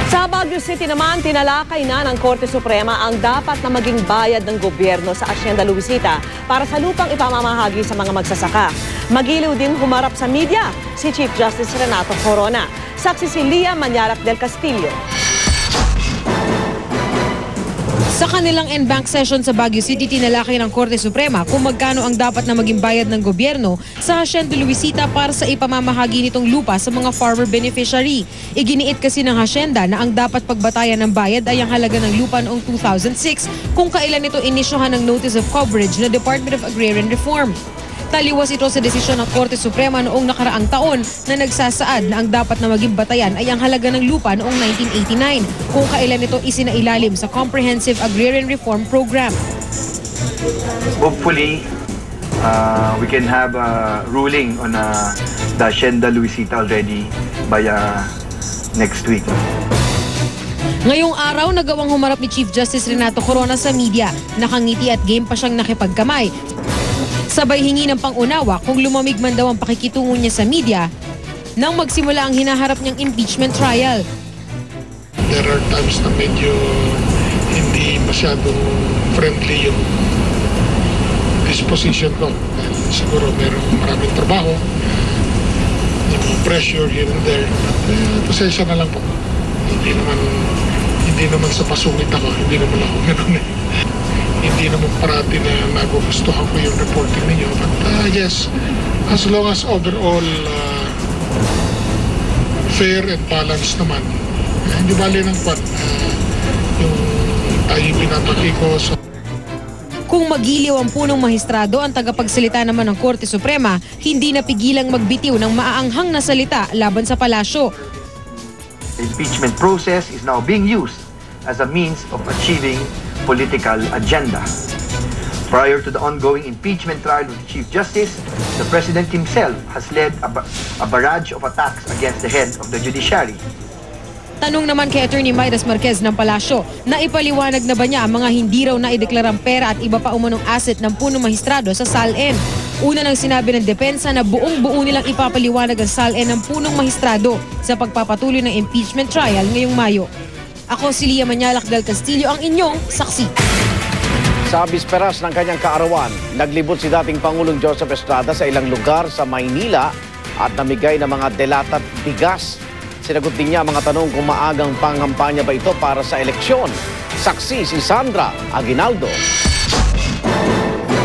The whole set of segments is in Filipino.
Sa Baguio City naman, tinalakay na ng Korte Suprema ang dapat na maging bayad ng gobyerno sa Hacienda Luisita para sa lupang ipamamahagi sa mga magsasaka. Magiliw din humarap sa media si Chief Justice Renato Corona. Saksi si Lia Manyarac del Castillo. Sa kanilang en banc session sa Baguio City, tinalakay ng Korte Suprema kung magkano ang dapat na maging bayad ng gobyerno sa Hacienda Luisita para sa ipamamahagi nitong lupa sa mga farmer beneficiary. Iginiit kasi ng Hacienda na ang dapat pagbatayan ng bayad ay ang halaga ng lupa noong 2006 kung kailan ito inisyuhan ng Notice of Coverage ng Department of Agrarian Reform. Taliwas ito sa desisyon ng Korte Suprema noong nakaraang taon na nagsasaad na ang dapat na maging batayan ay ang halaga ng lupa noong 1989 kung kailan ito isinailalim sa Comprehensive Agrarian Reform Program. Hopefully, we can have a ruling on the Hacienda Luisita already by next week. Ngayong araw, nagawang humarap ni Chief Justice Renato Corona sa media. Nakangiti at game pa siyang nakipagkamay. Sabay hingi ng pangunawa kung lumamig man daw ang pakikitungo niya sa media nang magsimula ang hinaharap niyang impeachment trial. There are times na medyo hindi masyadong friendly yung disposition ko. Dahil siguro maraming trabaho, yung pressure here and there. Pasensya na lang po. Hindi naman sa pasungit ako, hindi naman ako gano'n eh. Hindi naman parati na nagugustuhan ko yung reporting ninyo. But yes, as long as overall fair and balanced naman, hindi bali ng yung tayo pinataki ko sa... Kung magiliw ang punong mahistrado, ang tagapagsalita naman ng Korte Suprema, hindi napigilang magbitiw ng maaanghang na salita laban sa palasyo. The impeachment process is now being used as a means of achieving political agenda. Prior to the ongoing impeachment trial of the Chief Justice, the President himself has led a barrage of attacks against the head of the judiciary. Tanong naman kay Attorney Maidas Marquez ng Palasyo, na ipaliwanag na ba niya ang mga hindi raw naideklarang pera at iba pa umunong asset ng punong mahistrado sa SALN? Una nang sinabi ng depensa na buong-buo nilang ipapaliwanag ang SALN ng punong mahistrado sa pagpapatuloy ng impeachment trial ngayong Mayo. Ako si Lia Manyarac del Castillo, ang inyong saksi. Sa bisperas ng kanyang kaarawan, naglibot si dating Pangulong Joseph Estrada sa ilang lugar sa Maynila at namigay ng mga delata at bigas. Sinagot din niya mga tanong kung maagang pangampanya ba ito para sa eleksyon. Saksi si Sandra Aguinaldo.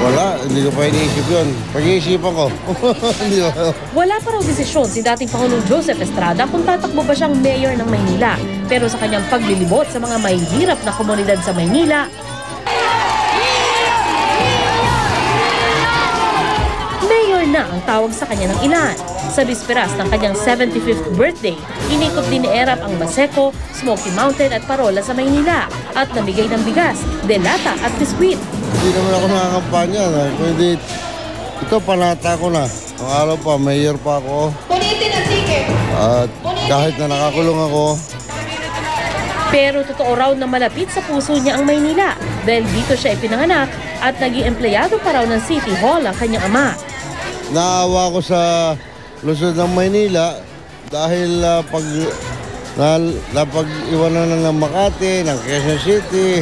Wala, hindi ko pa iniisip yun. Pag-iisipan ko. Wala pa raw desisyon si dating Pangulong Joseph Estrada kung tatakbo ba siyang mayor ng Maynila. Pero sa kanyang paglilibot sa mga mahihirap na komunidad sa Maynila, mayor na ang tawag sa kanya ng ilan. Sa bisperas ng kanyang 75th birthday, inikot din ni Erap ang Baseco, Smoky Mountain at Parola sa Maynila at namigay ng bigas, delata at biskwit. Hindi naman ako nakakampanya. Kundi ito, panata ko na. Ang araw pa, mayor pa ako. Punitin ang ticket! At kahit na nakakulong ako. Pero totoo raw na malapit sa puso niya ang Maynila dahil dito siya ipinanganak at naging empleyado pa raw ng City Hall ang kanyang ama. Naawa ko sa Luzon ng Maynila dahil napag-iwanan ng Makati, ng Quezon City,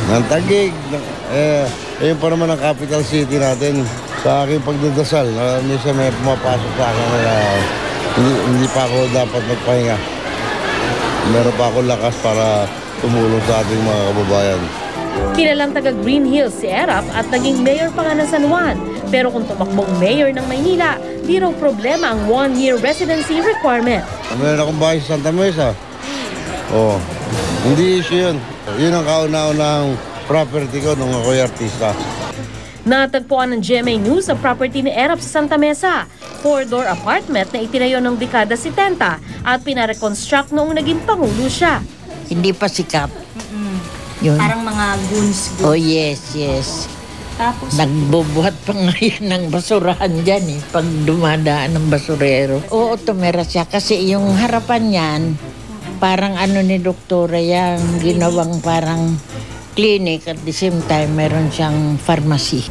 ng Taguig. Ayun pa naman ang capital city natin. Sa aking pagdadasal, minsan may pumapasok sa akin na hindi pa ako dapat magpahinga. Meron pa ako lakas para tumulong sa ating mga kababayan. Kilalang taga Green Hills si Erap at naging mayor pa nga ng San Juan. Pero kung tumakbong mayor ng Maynila, di raw problema ang 1-year residency requirement. Meron akong bahay sa Santa Mesa. Hindi issue yun. Yun ang kauna-unahang property ko nung ako'y artista. Natagpuan ng GMA News ang property ni Erap sa Santa Mesa. 4-door apartment na itinayo ng dekada 70 at pinareconstruct noong naging pangulo siya. Hindi pa sikat. Yun. Parang mga goons. Oh yes, yes. Tapos, nagbubuhat pa ngayon ng basurahan dyan pag dumadaan ng basurero. Oo, tumira siya kasi yung harapan niyan, parang ano ni doktora yung ginawang parang clinic at the same time meron siyang pharmacy.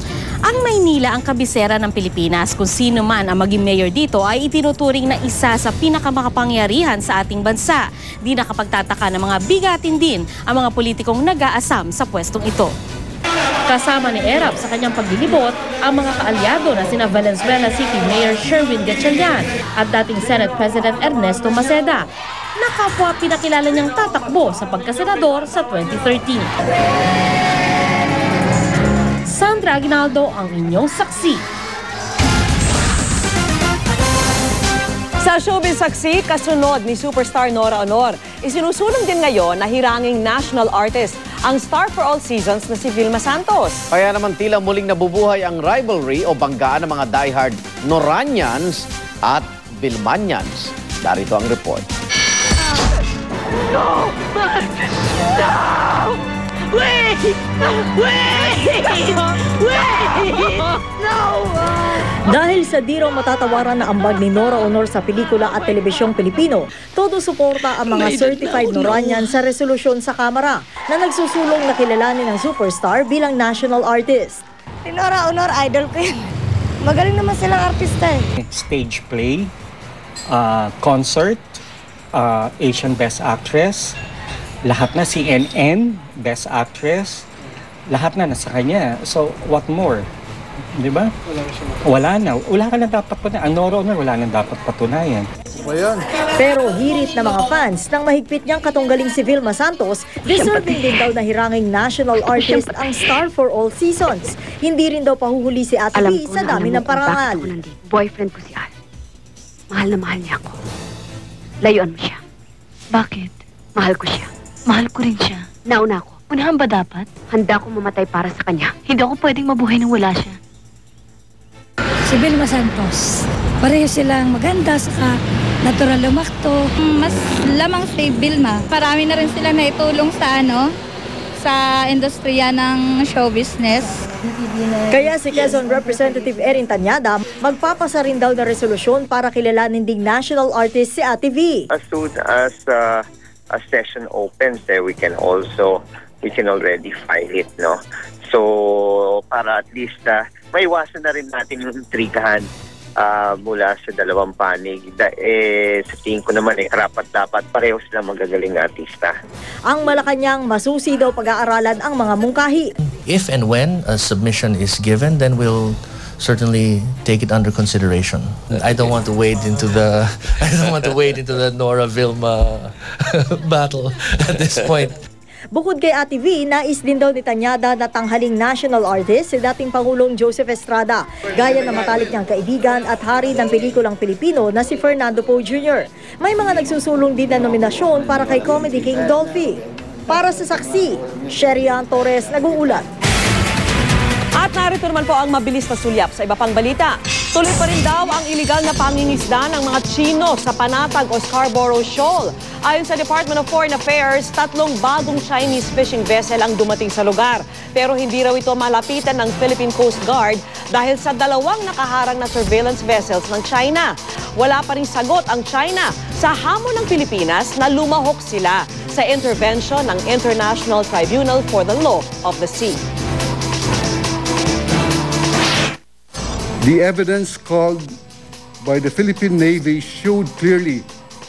Ang Maynila ang kabisera ng Pilipinas. Kung sino man ang maging mayor dito ay itinuturing na isa sa pinakamakapangyarihan sa ating bansa. Di nakapagtataka ng mga bigatin din ang mga politikong nag-aasam sa pwestong ito. Kasama ni Erap sa kanyang paglilibot ang mga kaalyado na sina Valenzuela City Mayor Sherwin Gatchalian at dating Senate President Ernesto Maceda, na kapwa pinakilala niyang tatakbo sa pagkasenador sa 2013. Sandra Aguinaldo ang inyong saksi. Sa showbiz saksi, kasunod ni superstar Nora Honor, isinusulong din ngayon na hiranging national artist ang star for all seasons na si Vilma Santos. Kaya naman tila muling nabubuhay ang rivalry o banggaan ng mga diehard Noranians at Vilmanians. Darito ang report. No! No! Wait! Wait! Wait! No! Dahil sa di raw matatawaran na ambag ni Nora Honor sa pelikula at telebisyong Pilipino, todo suporta ang mga certified Noranian sa resolusyon sa Kamara na nagsusulong na kilalanin ng superstar bilang national artist. Si Nora Honor, idol ko yun. Magaling naman silang artista eh. Stage play, concert, Asian Best Actress, lahat na CNN, Best Actress, lahat na nasa kanya. So, what more? Di ba? Wala na. Wala ka na dapat patunayan. Ang Nora Honor, wala na dapat patunayan. Pero hirit na mga fans ng mahigpit niyang katunggaling si Vilma Santos, deserving din daw na hiranging national artist ang star for all seasons. Hindi rin daw pahuhuli si Ate B sa dami ng parangal. Boyfriend ko si Al. Mahal na mahal niya ako. Layuan mo siya. Bakit? Mahal ko siya. Mahal ko rin siya. Nauna ako. Unahan ba dapat? Handa akong mamatay para sa kanya. Hindi ako pwedeng mabuhay nang wala siya. Si Vilma Santos. Pareho silang maganda, saka natural lumakto. Mas lamang si Vilma. Marami na rin sila naitulong sa sa industriya ng show business. Kaya si Quezon Representative Erin Tanyada magpapasa rin daw na resolusyon para kilalanin ding national artist si Ate V. As soon as a session opens, we can already file it, no? So para at least maiwasan na rin natin yung intrigahan mula sa dalawang panig. Sa tingin ko naman karapat-dapat pareho silang magagaling na artista. Ang Malacanang masusi daw pag-aaralan ang mga mungkahi. If and when a submission is given, then we'll certainly take it under consideration. I don't want to wade into the Nora Vilma battle at this point. Bukod kay Ate V, nais din daw ni Tanyada na tanghaling national artist si dating Pangulong Joseph Estrada, gaya ng matalik niyang kaibigan at hari ng pelikulang Pilipino na si Fernando Poe Jr. May mga nagsusulong din na nominasyon para kay Comedy King Dolphy. Para sa saksi, Sherian Torres nag-uulat. At narito naman po ang mabilis na sulyap sa iba pang balita. Tuloy pa rin daw ang iligal na pangingisda ng mga Chino sa Panatag o Scarborough Shoal. Ayon sa Department of Foreign Affairs, 3 bagong Chinese fishing vessel ang dumating sa lugar. Pero hindi raw ito malapitan ng Philippine Coast Guard dahil sa 2 nakaharang na surveillance vessels ng China. Wala pa rin sagot ang China sa hamon ng Pilipinas na lumahok sila sa intervention ng International Tribunal for the Law of the Sea. The evidence called by the Philippine Navy showed clearly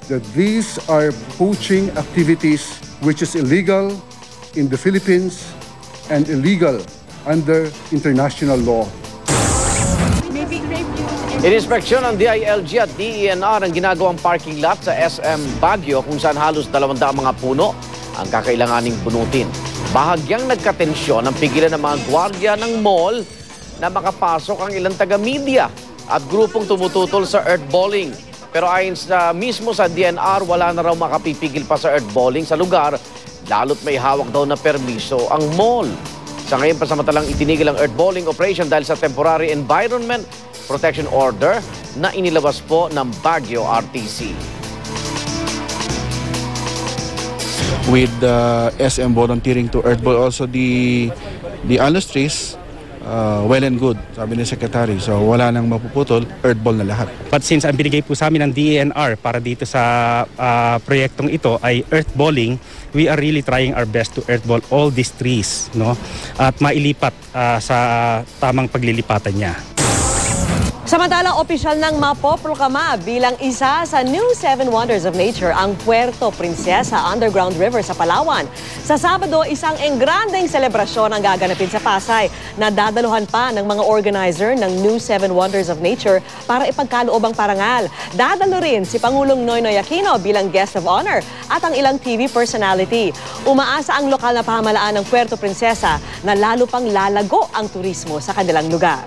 that these are poaching activities which is illegal in the Philippines and illegal under international law. Ininspeksyon ng DILG at DENR ang ginagawang parking lot sa SM Baguio kung saan halos 200 mga puno ang kakailanganing bunutin. Bahagyang nagkatensyon ang pigilan ng mga gwardiya ng mall na makapasok ang ilang taga-media at grupong tumututol sa earthballing. Pero ayon sa mismo sa DNR, wala na raw makapipigil pa sa earthballing sa lugar, lalo't may hawak daw na permiso ang mall. Sa ngayon, pasamantalang itinigil ang earthballing operation dahil sa Temporary Environment Protection Order na inilabas po ng Baguio RTC. With SM volunteering to earthball also the industries, well and good, sabi ni Secretary. So wala nang mapuputol, earthball na lahat. But since ang binigay po sa amin ng DENR para dito sa proyektong ito ay earthballing, we are really trying our best to earthball all these trees, no? At mailipat sa tamang paglilipatan niya. Samantalang opisyal ng mapoprokama bilang isa sa New 7 Wonders of Nature ang Puerto Princesa Underground River sa Palawan. Sa Sabado, isang engrandeng selebrasyon ang gaganapin sa Pasay na dadaluhan pa ng mga organizer ng New 7 Wonders of Nature para ipagkaloob ang parangal. Dadalo rin si Pangulong Noynoy Aquino bilang guest of honor at ang ilang TV personality. Umaasa ang lokal na pamahalaan ng Puerto Princesa na lalo pang lalago ang turismo sa kanilang lugar.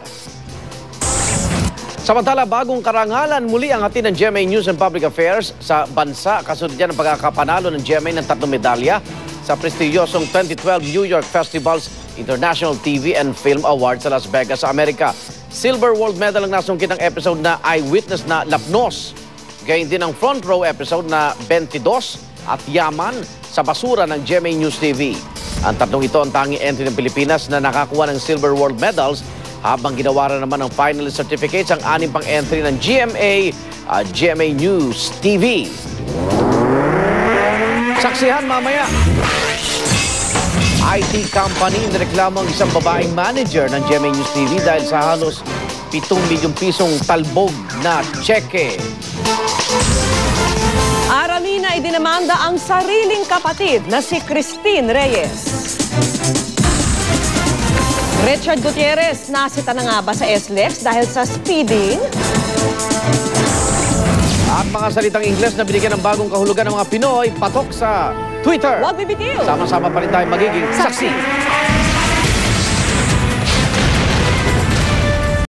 Samantala, bagong karangalan muli ang hatid ng GMA News and Public Affairs sa bansa. Kasunod yan ang pagkakapanalo ng GMA ng 3 medalya sa prestigyosong 2012 New York Festival's International TV and Film Awards sa Las Vegas, Amerika. Silver World Medal ang nasungkit ng episode na Eyewitness na Lapnos. Gayun din ang front row episode na 22 at Yaman sa basura ng GMA News TV. Ang tatlong ito ang tanging entry ng Pilipinas na nakakuha ng Silver World Medals, habang ginawaran naman ng finalist certificates ang 6 pang entry ng GMA News TV. Saksihan mamaya. IT company nireklamo ang isang babaeng manager ng GMA News TV dahil sa halos 7 milyong pisong talbog na cheque. Aramina idinamanda ang sariling kapatid na si Christine Reyes. Richard Gutierrez, nasita na nga ba sa SLEX dahil sa speeding? At mga salitang Ingles na binigyan ng bagong kahulugan ng mga Pinoy, patok sa Twitter. Huwag bibitiw! Sama-sama pa rin tayo magiging saksi.